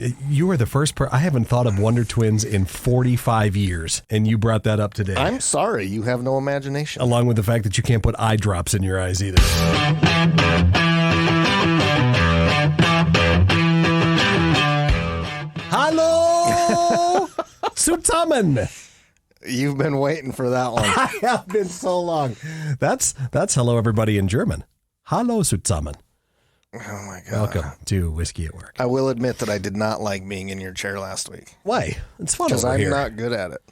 You are the first I haven't thought of Wonder Twins in 45 years, and you brought that up today. I'm sorry, you have no imagination. Along with the fact that you can't put eye drops in your eyes either. Hallo Zusammen. You've been waiting for that one. I have been so long. That's hello everybody in German. Hallo Zusammen. Oh my God. Welcome to Whiskey at Work. I will admit that I did not like being in your chair last week. Why? It's fun Because over I'm here. not good at it.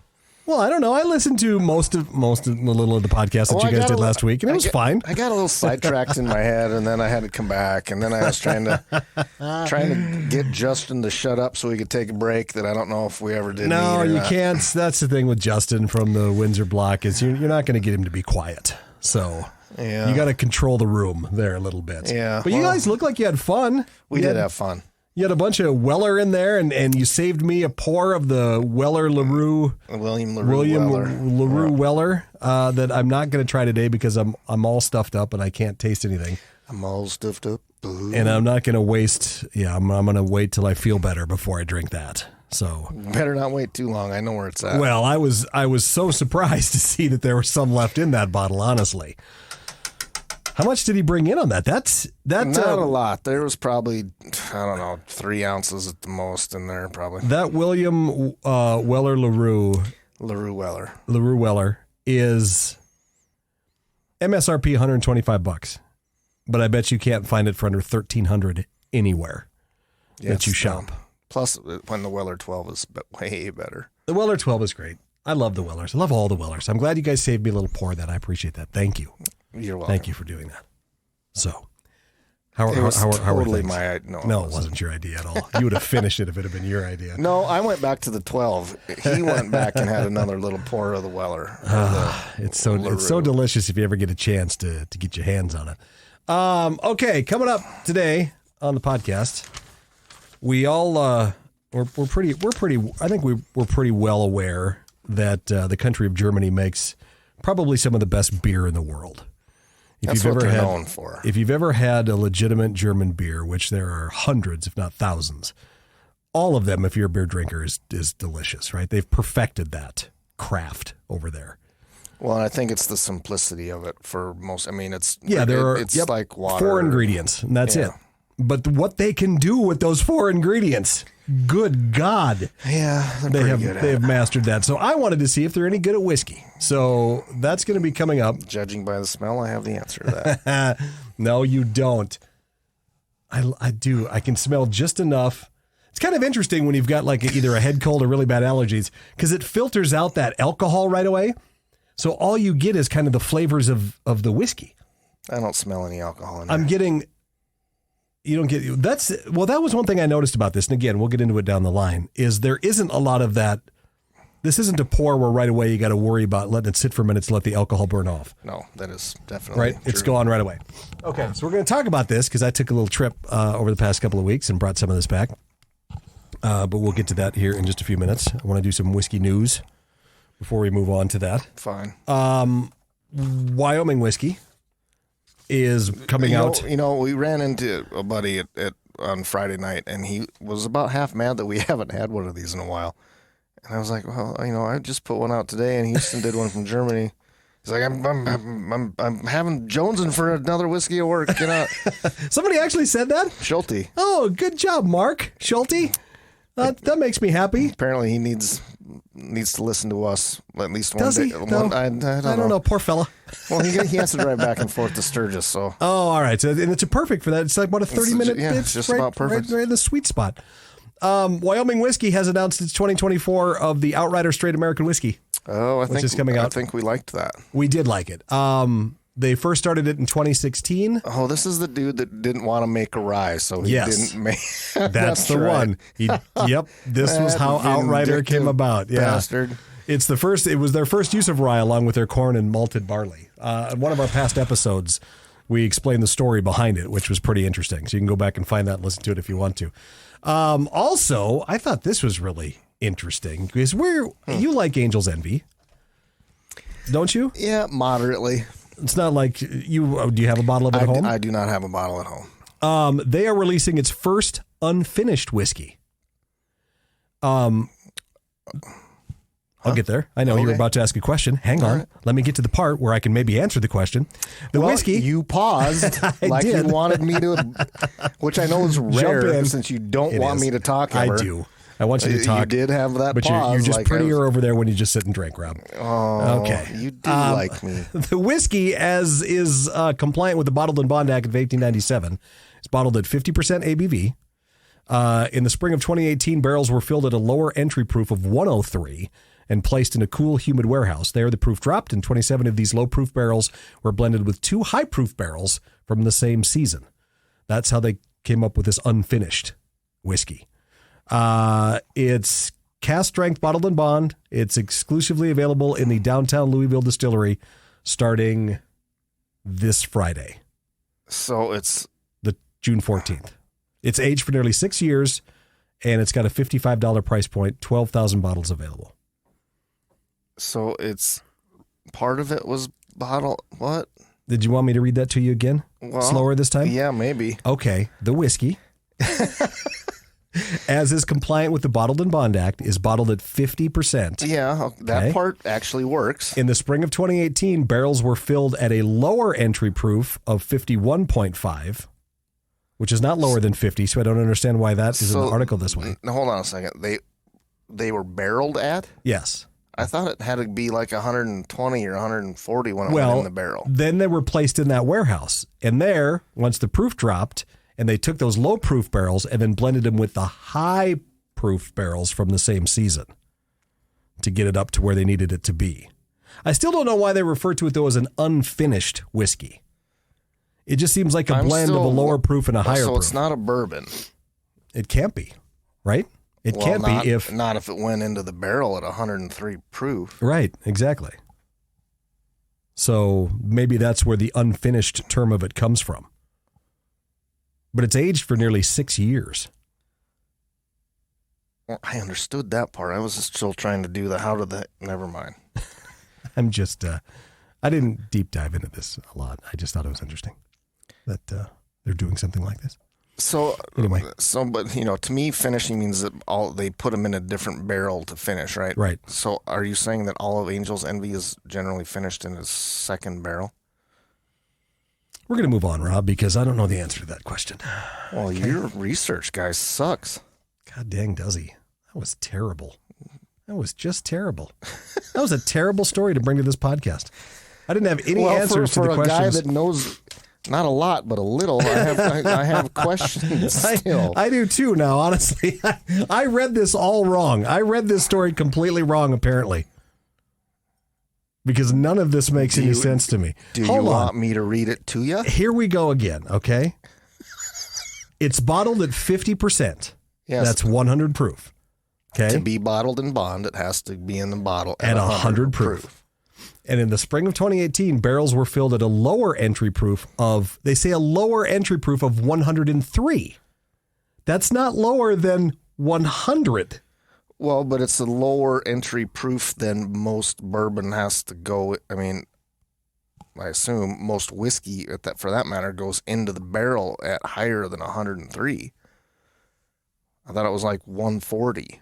Well, I don't know. I listened to most of the little of the podcast that you guys did last week, and it was fine. I got a little sidetracked in my head, and then I had to come back, and then I was trying to get Justin to shut up so we could take a break. That I don't know if we ever did. No, you not. can't. That's the thing with Justin from the Windsor block is you're not going to get him to be quiet. So Yeah. you got to control the room there a little bit. Yeah, but you guys look like you had fun. We did have fun. You had a bunch of Weller in there, and you saved me a pour of the Weller LaRue. William LaRue Weller that I'm not going to try today because I'm all stuffed up and I can't taste anything. I'm all stuffed up. Ooh. And I'm not going to waste. Yeah, I'm going to wait till I feel better before I drink that. So Better not wait too long. I know where it's at. well, I was so surprised to see that there was some left in that bottle. Honestly, how much did he bring in on that? That's Not a lot. There was probably, I don't know, 3 ounces at the most in there, probably. that William Weller LaRue Weller is MSRP $125, but I bet you can't find it for under $1,300 anywhere that you shop. Plus, when the Weller 12 is way better. The Weller 12 is great. I love the Wellers. I love all the Wellers. I'm glad you guys saved me a little pour of that. I appreciate that. Thank you. You're welcome. Thank you for doing that. So, how It was are totally things? my No, it wasn't your idea at all. You would have finished it if it had been your idea. No, I went back to the 12. He went back and had another little pour of the Weller. It's so delicious if you ever get a chance to get your hands on it. Okay, coming up today on the podcast, we all we're pretty. I think we're pretty well aware that the country of Germany makes probably some of the best beer in the world. That's what they're known for. If you've ever had a legitimate German beer, which there are hundreds, if not thousands, all of them, if you're a beer drinker, is delicious, right? They've perfected that craft over there. Well, I think it's the simplicity of it for most. I mean, it's like water. 4 ingredients, and that's it. But what they can do with those 4 ingredients, good God. Yeah, they have mastered that. So I wanted to see if they're any good at whiskey. So that's going to be coming up. Judging by the smell, I have the answer to that. No, you don't. I do. I can smell just enough. It's kind of interesting when you've got like either a head cold or really bad allergies because it filters out that alcohol right away. So all you get is kind of the flavors of the whiskey. I don't smell any alcohol in there. I'm getting... You don't get that was one thing I noticed about this, and again, we'll get into it down the line. Is there isn't a lot of that. This isn't a pour where right away you got to worry about letting it sit for minutes to let the alcohol burn off. No, that is definitely right. true. It's gone right away. Okay, so we're going to talk about this because I took a little trip over the past couple of weeks and brought some of this back. But we'll get to that here in just a few minutes. I want to do some whiskey news before we move on to that. Fine. Wyoming whiskey is coming out. We ran into a buddy on Friday night, and he was about half mad that we haven't had one of these in a while. And I was like, well, I just put one out today, and Houston did one from Germany. He's like, I'm having jonesing for another whiskey at work. Somebody actually said that? Schulte. Oh, good job, Mark Schulte. That makes me happy. Apparently, he needs to listen to us at least one Does day. he? No. I don't know. Poor fella. Well, he answered right back and forth to Sturgis. So. Oh, all right. So, and it's perfect for that. It's like, what, a 30-minute? Yeah, it's just about perfect. Right in the sweet spot. Wyoming Whiskey has announced its 2024 of the Outrider Straight American Whiskey. Oh, which is coming out. I think we liked that. We did like it. They first started it in 2016. Oh, this is the dude that didn't want to make a rye, so he didn't make. That's the right. one. This was how Outrider came about. Yeah. Bastard. It was their first use of rye along with their corn and malted barley. In one of our past episodes, we explained the story behind it, which was pretty interesting. So you can go back and find that and listen to it if you want to. Also, I thought this was really interesting because you like Angel's Envy, don't you? Yeah, moderately. It's not like you. Do you have a bottle of it at home? I do not have a bottle at home. They are releasing its first unfinished whiskey. I'll get there. I know you were about to ask a question. Hang on. Right. Let me get to the part where I can maybe answer the question. The whiskey. You paused like did. you wanted me to, which I know is rare since you don't want me to talk ever. I do. I want you to talk. You did have that but pause. You're just like prettier over there when you just sit and drink, Rob. Oh, okay. You do like me. The whiskey, as is compliant with the Bottled and Bond Act of 1897, is bottled at 50% ABV. In the spring of 2018, barrels were filled at a lower entry proof of 103 and placed in a cool, humid warehouse. There, the proof dropped, and 27 of these low-proof barrels were blended with 2 high-proof barrels from the same season. That's how they came up with this unfinished whiskey. It's cask strength, bottled and bond. It's exclusively available in the downtown Louisville distillery starting this Friday. So it's the June 14th. It's aged for nearly 6 years, and it's got a $55 price point, 12,000 bottles available. So it's part of it was bottle. What? Did you want me to read that to you again? Well, slower this time? Yeah, maybe. Okay. The whiskey, as is compliant with the Bottled and Bond Act, is bottled at 50%. Yeah, that part actually works. In the spring of 2018, barrels were filled at a lower entry proof of 51.5, which is not lower than 50, so I don't understand why that is in the article this way. Hold on a second. They were barreled at? Yes. I thought it had to be like 120 or 140 when it went in the barrel. Then they were placed in that warehouse. And there, once the proof dropped, and they took those low proof barrels and then blended them with the high proof barrels from the same season to get it up to where they needed it to be. I still don't know why they refer to it, though, as an unfinished whiskey. It just seems like a blend of a lower proof and a higher proof. So it's not a bourbon. It can't be, right? It can't be if... Not if it went into the barrel at 103 proof. Right, exactly. So maybe that's where the unfinished term of it comes from. But it's aged for nearly 6 years. Well, I understood that part. I was still trying to do never mind. I'm just... I didn't deep dive into this a lot. I just thought it was interesting that they're doing something like this. So, anyway. But to me, finishing means that they put them in a different barrel to finish, right? Right. So, are you saying that all of Angel's Envy is generally finished in a second barrel? We're going to move on, Rob, because I don't know the answer to that question. Well, your research guy sucks. God dang, does he? That was terrible. That was just terrible. That was a terrible story to bring to this podcast. I didn't have any answers to the questions. For a guy that knows... Not a lot, but a little. I have questions still. I do too now, honestly. I read this all wrong. I read this story completely wrong, apparently. Because none of this makes any sense to me. Do you want me to read it to you? Here we go again, okay? It's bottled at 50%. Yes. That's 100 proof. Okay. To be bottled in bond, it has to be in the bottle at 100 proof. And in the spring of 2018, barrels were filled at a lower entry proof of, they say a lower entry proof of 103. That's not lower than 100. Well, but it's a lower entry proof than most bourbon has to go. I mean, I assume most whiskey, for that matter, goes into the barrel at higher than 103. I thought it was like 140.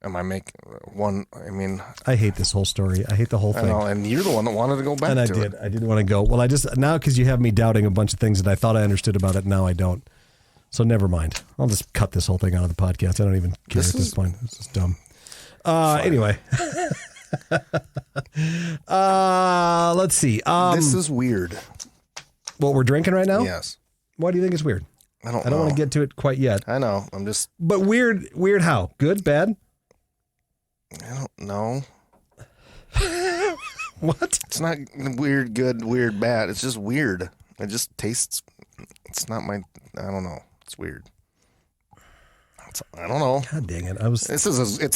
Am I making one? I mean, I hate this whole story. I hate the whole thing. I know, and you're the one that wanted to go back to it. And I did want to go. Well, now because you have me doubting a bunch of things that I thought I understood about it, now I don't. So never mind. I'll just cut this whole thing out of the podcast. I don't even care at this point. It's just dumb. Anyway. Let's see. This is weird. What we're drinking right now? Yes. Why do you think it's weird? I don't know. Want to get to it quite yet. I know. But weird how? Good, bad? I don't know. What? It's not weird, good, weird, bad. It's just weird. It just tastes. It's not my. I don't know. It's weird. I don't know. God dang it! It's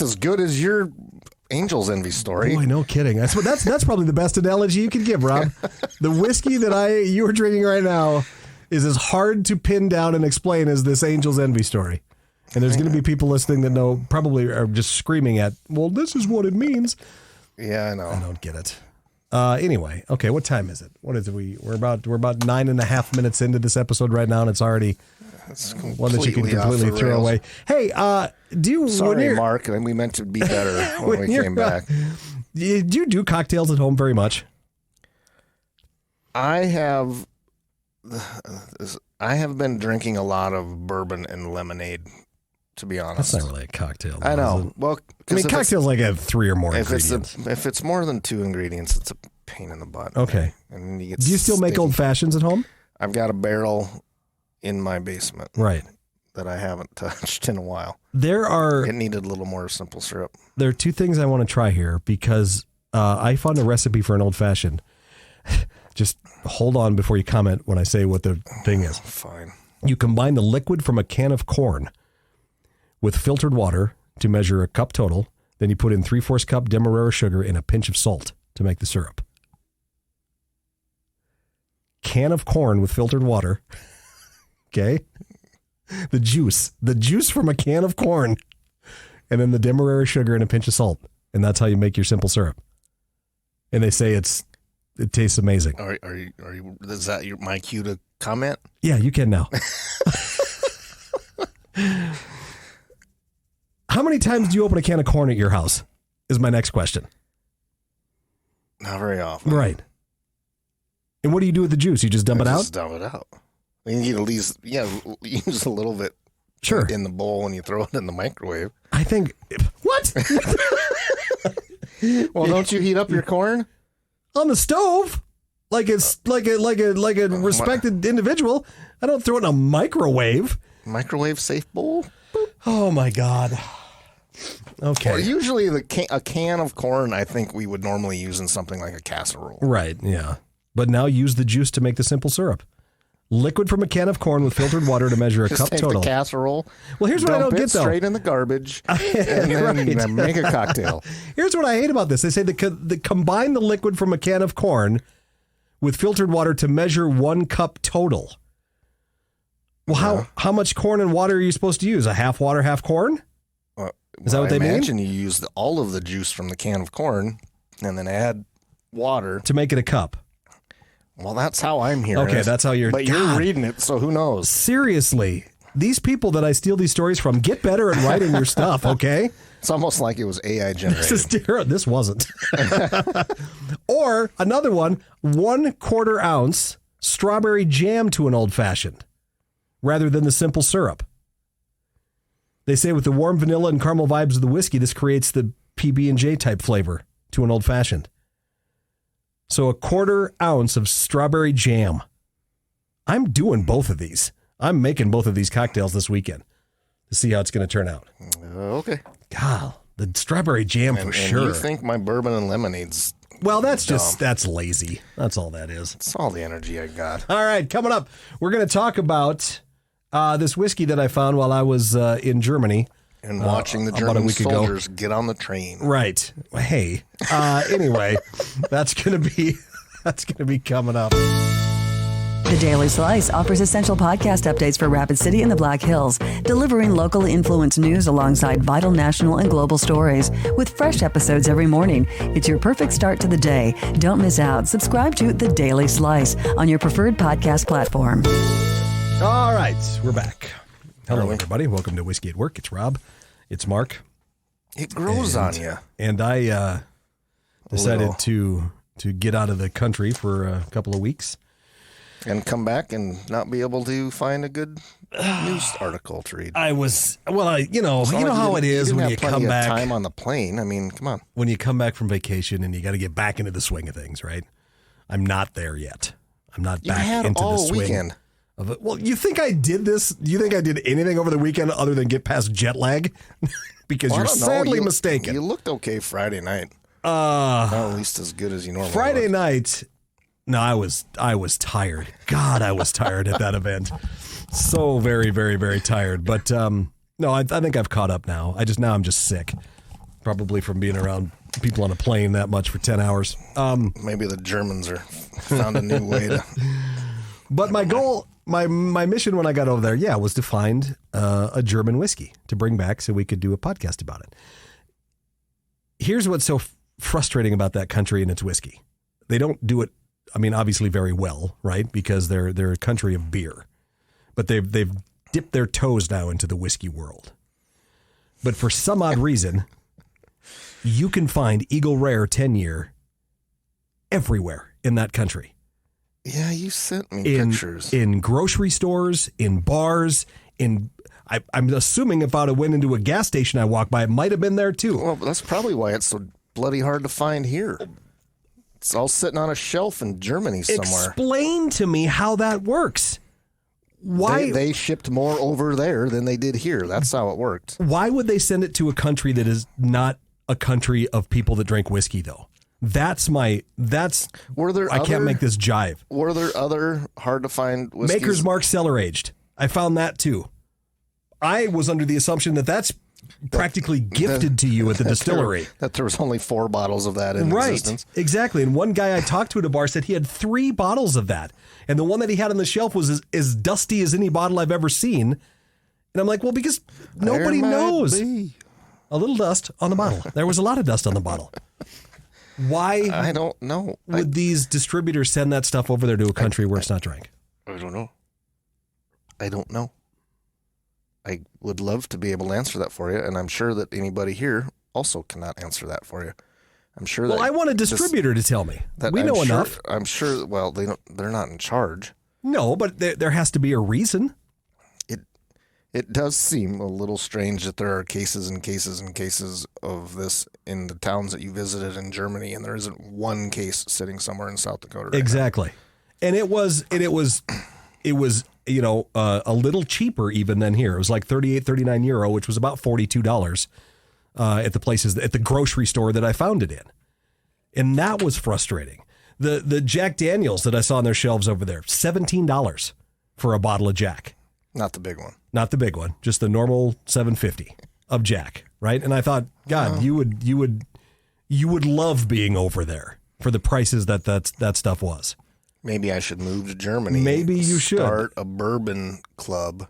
as good as your Angel's Envy story. Boy, no kidding. That's probably the best analogy you could give, Rob. The whiskey that you are drinking right now is as hard to pin down and explain as this Angel's Envy story. And there's going to be people listening that probably are just screaming at, well, this is what it means. Yeah, I know. I don't get it. Anyway, okay, what time is it? What is it? We're about 9.5 minutes into this episode right now, and it's already one that you can completely throw away. Hey, Sorry, Mark. We meant to be better when we came back. Do you do cocktails at home very much? I have been drinking a lot of bourbon and lemonade, to be honest. That's not really a cocktail. I know. Well, I mean, cocktails like have 3 or more ingredients. If it's more than 2 ingredients, it's a pain in the butt. Okay. And do you still make old fashions at home? I've got a barrel in my basement. Right. That I haven't touched in a while. It needed a little more simple syrup. There are 2 things I want to try here because I found a recipe for an old fashioned. Just hold on before you comment when I say what the thing is. Fine. You combine the liquid from a can of corn with filtered water to measure a cup total. Then you put in 3/4 cup demerara sugar and a pinch of salt to make the syrup. Can of corn with filtered water. Okay. The juice from a can of corn, and then the demerara sugar and a pinch of salt. And that's how you make your simple syrup. And they say it tastes amazing. Are you? Is that my cue to comment? Yeah, you can now. How many times do you open a can of corn at your house? Is my next question. Not very often. Right. And what do you do with the juice? You just dump it out? Just dump it out. I mean, you at least, use a little bit sure in the bowl when you throw it in the microwave. I think, what? Well, don't you heat up your corn? On the stove? Like it's like a respected individual. I don't throw it in a microwave. Microwave safe bowl? Boop. Oh my God. Okay. Well, usually a can of corn, I think we would normally use in something like a casserole. Right, yeah. But now use the juice to make the simple syrup. Liquid from a can of corn with filtered water to measure a cup take total. The casserole. Well, here's what I don't get though. Straight in the garbage, and then make a cocktail. Here's what I hate about this. They say the combine the liquid from a can of corn with filtered water to measure 1 cup total. Well, how much corn and water are you supposed to use? A half water, half corn? Is that what they mean? I imagine you use all of the juice from the can of corn and then add water to make it a cup. Well, that's how I'm hearing. Okay, that's how you're. But you're reading it, so who knows? Seriously, these people that I steal these stories from, get better at writing your stuff. Okay, it's almost like it was AI generated. This wasn't. Or another one: 1/4 ounce strawberry jam to an old fashioned, rather than the simple syrup. They say with the warm vanilla and caramel vibes of the whiskey, this creates the PB&J type flavor to an old fashioned. So 1/4 ounce of strawberry jam. I'm doing both of these. I'm making both of these cocktails this weekend to see how it's going to turn out. Okay. God, the strawberry jam for sure. And you think my bourbon and lemonade's well, that's lazy. That's all that is. It's all the energy I got. All right, coming up, we're going to talk about this whiskey that I found while I was in Germany. And watching the German soldiers get on the train. Right. Hey. Anyway, that's gonna be coming up. The Daily Slice offers essential podcast updates for Rapid City and the Black Hills, delivering local influence news alongside vital national and global stories. With fresh episodes every morning, it's your perfect start to the day. Don't miss out. Subscribe to The Daily Slice on your preferred podcast platform. All right, we're back. Hello, everybody. Welcome to Whiskey at Work. It's Rob. It's Mark. It grows on you. And I decided to get out of the country for a couple of weeks. And come back and not be able to find a good news article to read. You know how it is when you come back. Time on the plane. I mean, come on. When you come back from vacation and you got to get back into the swing of things, right? I'm not there yet. I'm not back into the swing. Weekend. Well, you think I did this? You think I did anything over the weekend other than get past jet lag? Because you're sadly mistaken. You looked okay Friday night. At least as good as you normally Friday night. No, I was tired. God, I was tired at that event. So very, very, very tired. But no, I think I've caught up now. I'm just sick. Probably from being around people on a plane that much for 10 hours. Maybe the Germans found a new way to. But my goal, my mission when I got over there, was to find a German whiskey to bring back so we could do a podcast about it. Here's what's so frustrating about that country and its whiskey. They don't do it, I mean, obviously very well, right? Because they're a country of beer. But they've dipped their toes now into the whiskey world. But for some odd reason, you can find Eagle Rare 10-year everywhere in that country. Yeah, you sent me pictures. In grocery stores, in bars, I'm assuming if I'd have went into a gas station I walked by, it might have been there too. Well, that's probably why it's so bloody hard to find here. It's all sitting on a shelf in Germany somewhere. Explain to me how that works. Why they shipped more over there than they did here. That's how it worked. Why would they send it to a country that is not a country of people that drink whiskey, though? I can't make this jive. Were there other hard to find whiskeys? Maker's Mark cellar aged. I found that too. I was under the assumption that that's practically gifted to you at the distillery. That there was only 4 bottles of that in existence. Right, exactly. And one guy I talked to at a bar said he had 3 bottles of that. And the one that he had on the shelf was as dusty as any bottle I've ever seen. And I'm like, well, because nobody knows. A little dust on the bottle. There was a lot of dust on the bottle. Why? I don't know. Would these distributors send that stuff over there to a country where it's not drank? I don't know. I would love to be able to answer that for you, and I'm sure that anybody here also cannot answer that for you. I'm sure. Well, I want a distributor to tell me. We know enough. I'm sure. Well, they're not in charge. No, but there has to be a reason. It does seem a little strange that there are cases and cases and cases of this in the towns that you visited in Germany, and there isn't one case sitting somewhere in South Dakota. Right exactly, now. And it was a little cheaper even than here. It was like 39 euro, which was about $42 at the grocery store that I found it in, and that was frustrating. The Jack Daniels that I saw on their shelves over there, $17 for a bottle of Jack. Not the big one. Not the big one, just the normal $7.50 of Jack, right? And I thought, God, you would love being over there for the prices that stuff was. Maybe I should move to Germany. Maybe you should start a bourbon club,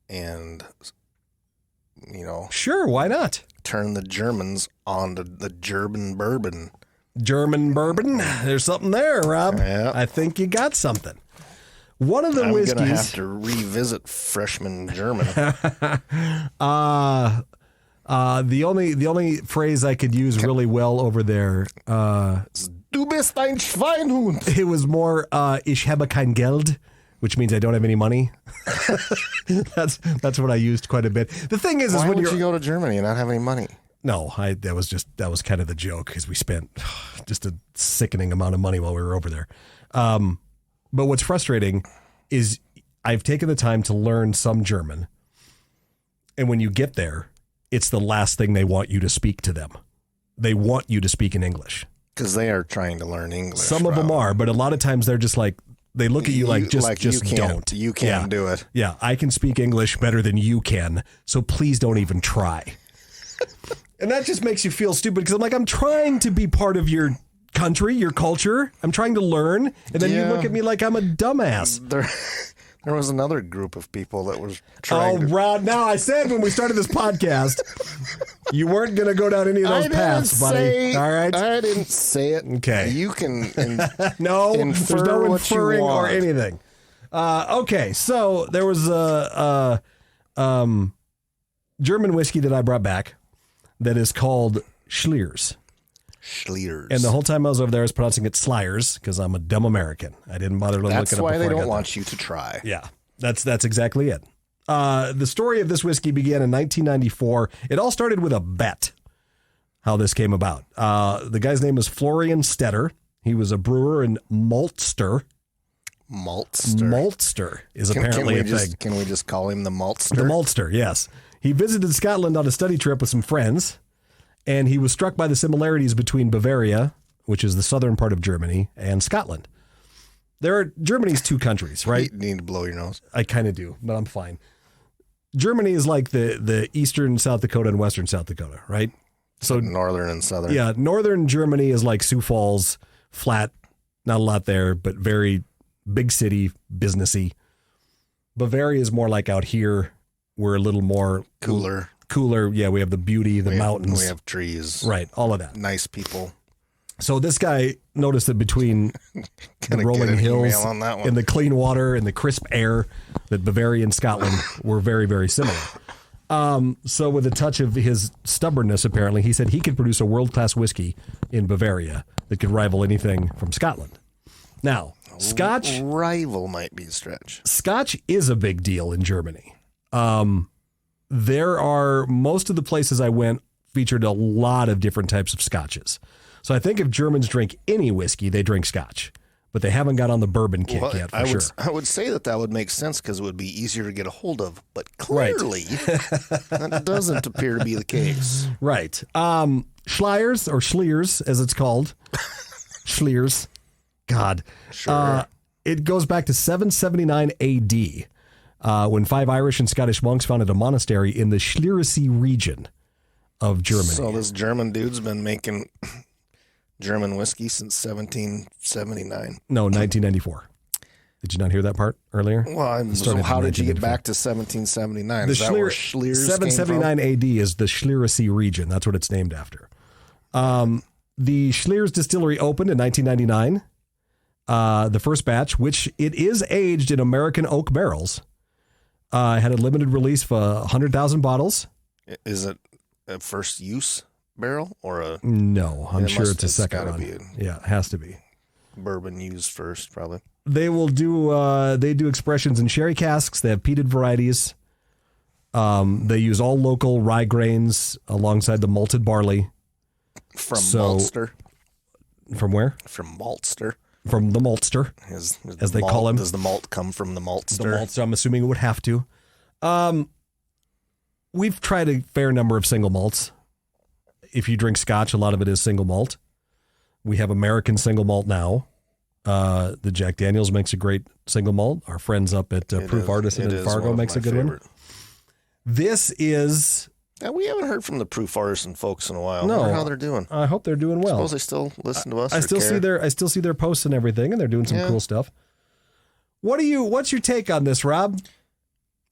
and sure, why not? Turn the Germans on to the German bourbon. German bourbon, there's something there, Rob. Yeah. I think you got something. One of the whiskeys. I'm gonna have to revisit freshman German. The only phrase I could use really well over there. Du bist ein Schweinhund. It was more ich habe kein Geld, which means I don't have any money. That's what I used quite a bit. The thing is why when would you go to Germany and not have any money? No, that was kind of the joke, because we spent just a sickening amount of money while we were over there. But what's frustrating is I've taken the time to learn some German, and when you get there, it's the last thing they want you to speak to them. They want you to speak in English. Because they are trying to learn English. Some of them are, but a lot of times they're just like, they look at you like, just don't. You can't do it. Yeah, I can speak English better than you can, so please don't even try. And that just makes you feel stupid, because I'm like, I'm trying to be part of your country, your culture. I'm trying to learn, and then you look at me like I'm a dumbass. There was another group of people that was trying Rod, now I said when we started this podcast, you weren't going to go down any of those paths, buddy. All right? I didn't say it. Okay. You can no, infer there's no what inferring you want. or anything. Okay, so there was a German whiskey that I brought back that is called Slyrs. Slyrs. And the whole time I was over there, I was pronouncing it Slyrs, because I'm a dumb American. I didn't bother to look it up. That's why they don't want you to try. Yeah, that's exactly it. The story of this whiskey began in 1994. It all started with a bet, how this came about. The guy's name is Florian Stetter. He was a brewer in Maltster. Maltster is apparently a thing. Can we just call him the Maltster? The Maltster, yes. He visited Scotland on a study trip with some friends, and he was struck by the similarities between Bavaria, which is the southern part of Germany, and Scotland. Germany's 2 countries, right? You need to blow your nose. I kind of do, but I'm fine. Germany is like the eastern South Dakota and western South Dakota, right? So northern and southern. Yeah, northern Germany is like Sioux Falls, flat, not a lot there, but very big city, businessy. Bavaria is more like out here. We're a little more cooler. Yeah, we have the beauty, the mountains. We have trees. Right, all of that. Nice people. So this guy noticed that between the rolling hills on that one. and the clean water and the crisp air, that Bavaria and Scotland were very, very similar. So with a touch of his stubbornness, apparently, he said he could produce a world-class whiskey in Bavaria that could rival anything from Scotland. Now, Scotch... Rival might be a stretch. Scotch is a big deal in Germany. There are... Most of the places I went featured a lot of different types of scotches. So I think if Germans drink any whiskey, they drink Scotch. But they haven't got on the bourbon kick yet, for sure. I would say that would make sense because it would be easier to get a hold of. But clearly, that doesn't appear to be the case. Right. Slyrs, as it's called. Slyrs. God. Sure. It goes back to 779 AD when 5 Irish and Scottish monks founded a monastery in the Schliersee region of Germany. So this German dude's been making German whiskey since 1779. No, 1994. Did you not hear that part earlier? Well, so how did you get back to 1779? Is that where Slyrs 779 AD is the Schliersee region. That's what it's named after. The Slyrs distillery opened in 1999. The first batch, which it is aged in American oak barrels, had a limited release for 100,000 bottles. Is it a first use barrel or a... No, I'm sure it's a second run. Yeah, it has to be. Bourbon used first, probably. They will do, they do expressions in sherry casks. They have peated varieties. They use all local rye grains alongside the malted barley. From maltster. From where? From maltster. From the maltster, as they call him. Does the malt come from the maltster? The maltster, I'm assuming it would have to. We've tried a fair number of single malts. If you drink Scotch, a lot of it is single malt. We have American single malt now. The Jack Daniels makes a great single malt. Our friends up at Proof Artisan in Fargo makes a good one. This is... Yeah, we haven't heard from the Proof Artisan folks in a while. No, I wonder how they're doing. I hope they're doing well. I suppose they still listen to us. I still see their posts and everything, and they're doing some cool stuff. What's your take on this, Rob?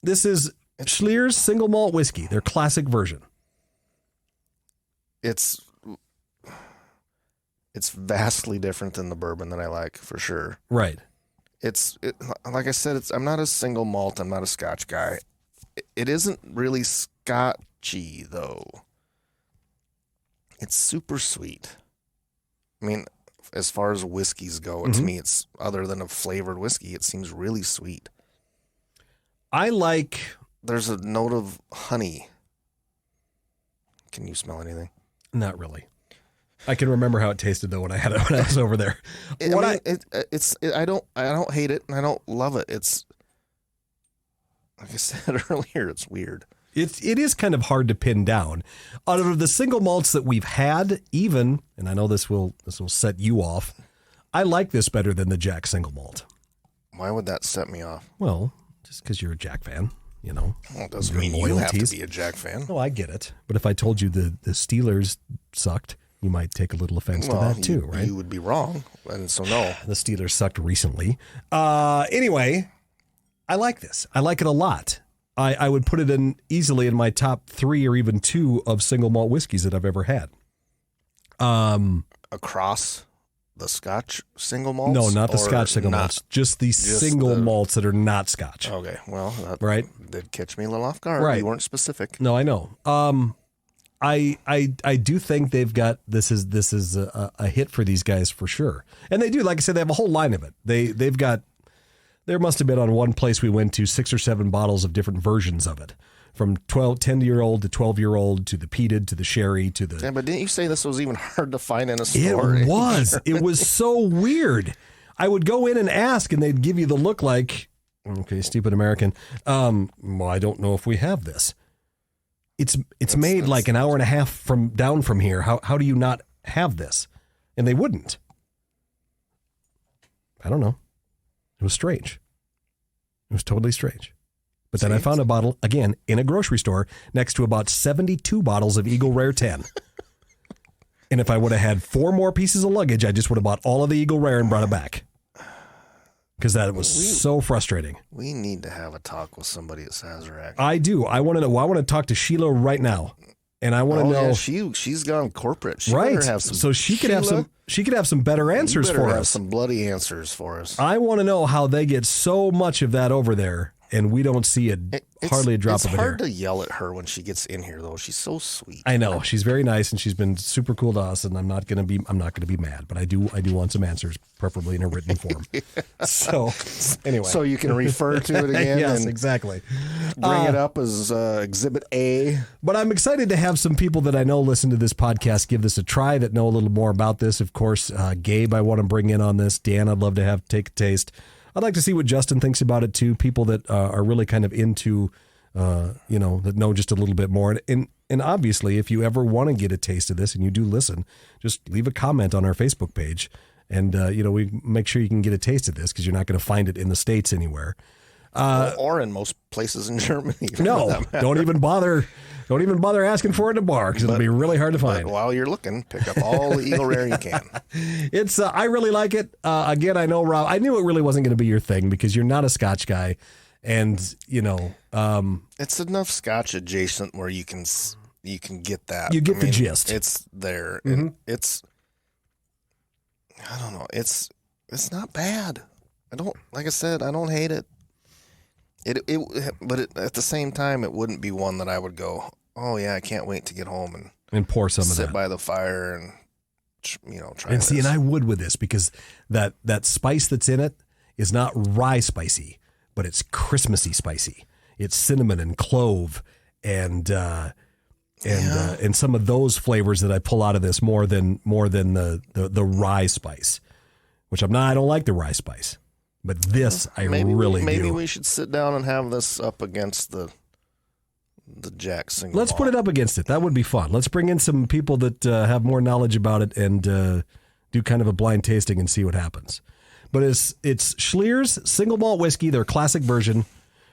This is Slyrs single malt whiskey, their classic version. It's vastly different than the bourbon that I like, for sure. Right. Like I said, I'm not a single malt. I'm not a Scotch guy. It isn't really Scotchy, though. It's super sweet. I mean, as far as whiskeys go, to me, it's other than a flavored whiskey, it seems really sweet. There's a note of honey. Can you smell anything? Not really. I can remember how it tasted though when I had it when I was over there. I don't hate it and I don't love it. It's like I said earlier, it's weird. It is kind of hard to pin down. Out of the single malts that we've had, and I know this will set you off, I like this better than the Jack single malt. Why would that set me off? Well, just because you're a Jack fan, you know. Well, it doesn't mean you have to be a Jack fan. Oh, I get it. But if I told you the Steelers sucked, you might take a little offense to that too, right? You would be wrong, and so no. The Steelers sucked recently. Anyway, I like this. I like it a lot. I would put it easily in my top 3 or even 2 of single malt whiskeys that I've ever had. Across the Scotch single malts? No, not the Scotch single malts. Just the single malts that are not Scotch. Okay, well, that right? did catch me a little off guard. Right. You weren't specific. No, I know. I do think they've got this is a hit for these guys for sure, and they do. Like I said, they have a whole line of it. They've got. There must have been on one place we went to 6 or 7 bottles of different versions of it, from 10-year-old to 12-year-old to the peated to the sherry to the. Yeah, but didn't you say this was even hard to find in a store? It was. It was so weird. I would go in and ask, and they'd give you the look like, okay, stupid American. Well, I don't know if we have this. It's made like an hour and a half down from here. How do you not have this? And they wouldn't. I don't know. It was strange. It was totally strange. But then I found a bottle, again, in a grocery store next to about 72 bottles of Eagle Rare 10. And if I would have had 4 more pieces of luggage, I just would have bought all of the Eagle Rare and brought it back. Because that was so frustrating. We need to have a talk with somebody at Sazerac. I do. I want to talk to Sheila right now And I want to know. Yeah, she's gone corporate. She Right. better have some, So she could have some. She could have some better answers you better for have us. some bloody answers for us. I want to know how they get so much of that over there, and we don't see hardly a drop of it here. It's hard to yell at her when she gets in here, though. She's so sweet. I know she's very nice, and she's been super cool to us. And I'm not gonna be mad, but I do want some answers, preferably in a written form. So anyway, So you can refer to it again. yes, and exactly. Bring it up as Exhibit A. But I'm excited to have some people that I know listen to this podcast give this a try, that know a little more about this. Of course, Gabe, I want to bring in on this. Dan, I'd love to have take a taste. I'd like to see what Justin thinks about it too. People that are really kind of into, that know just a little bit more. And obviously, if you ever want to get a taste of this and you do listen, just leave a comment on our Facebook page. And, we make sure you can get a taste of this, because you're not going to find it in the States anywhere. Or in most places in Germany. No, don't even bother asking for it in a bar, because it'll be really hard to find. But while you're looking, pick up all the Eagle Rare you can. It's I really like it. Again, I know, Rob, I knew it really wasn't going to be your thing, because you're not a Scotch guy, and it's enough Scotch adjacent where you can get that. You get the gist. It's there. Mm-hmm. And I don't know. It's not bad. Like I said, I don't hate it. But at the same time, it wouldn't be one that I would go, oh yeah, I can't wait to get home and pour some of that. Sit by the fire and try. And see, and I would with this, because that spice that's in it is not rye spicy, but it's Christmassy spicy. It's cinnamon and clove and some of those flavors that I pull out of this more than the rye spice, which I don't like the rye spice. But this, maybe we should sit down and have this up against the Jack single. Let's put it up against it. That would be fun. Let's bring in some people that have more knowledge about it and do kind of a blind tasting and see what happens. But it's Slyrs single malt whiskey, their classic version.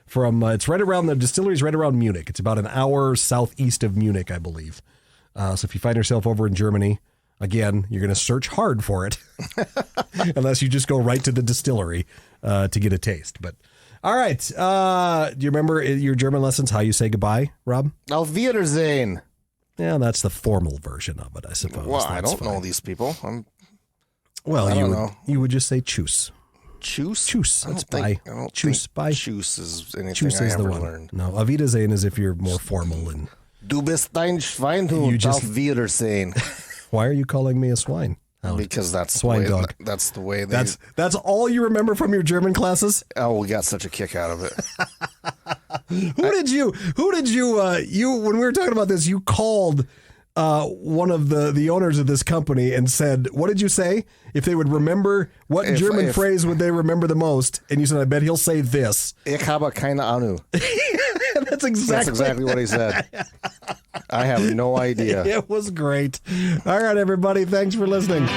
It's right around the distillery's right around Munich. It's about an hour southeast of Munich, I believe. So if you find yourself over in Germany, again, you're going to search hard for it, unless you just go right to the distillery to get a taste. But all right, do you remember your German lessons? How you say goodbye, Rob? Auf Wiedersehen. Yeah, that's the formal version of it, I suppose. Well, I don't know these people. I don't know. You would just say tschüss. Tschüss? Tschüss. That's bye. Tschüss. Bye. Tschüss is anything I ever learned. No, Auf Wiedersehen is if you're more formal and. Du bist ein Schweinhund. Auf Wiedersehen. Why are you calling me a swine? Because that's swine the way, dog. That's the way they. That's all you remember from your German classes? Oh, we got such a kick out of it. Who did you when we were talking about this, you called one of the owners of this company and said, what did you say? If they would remember, what German phrase would they remember the most? And you said, I bet he'll say this. Ich habe keine Ahnung. That's exactly what he said. I have no idea. It was great. All right, everybody. Thanks for listening.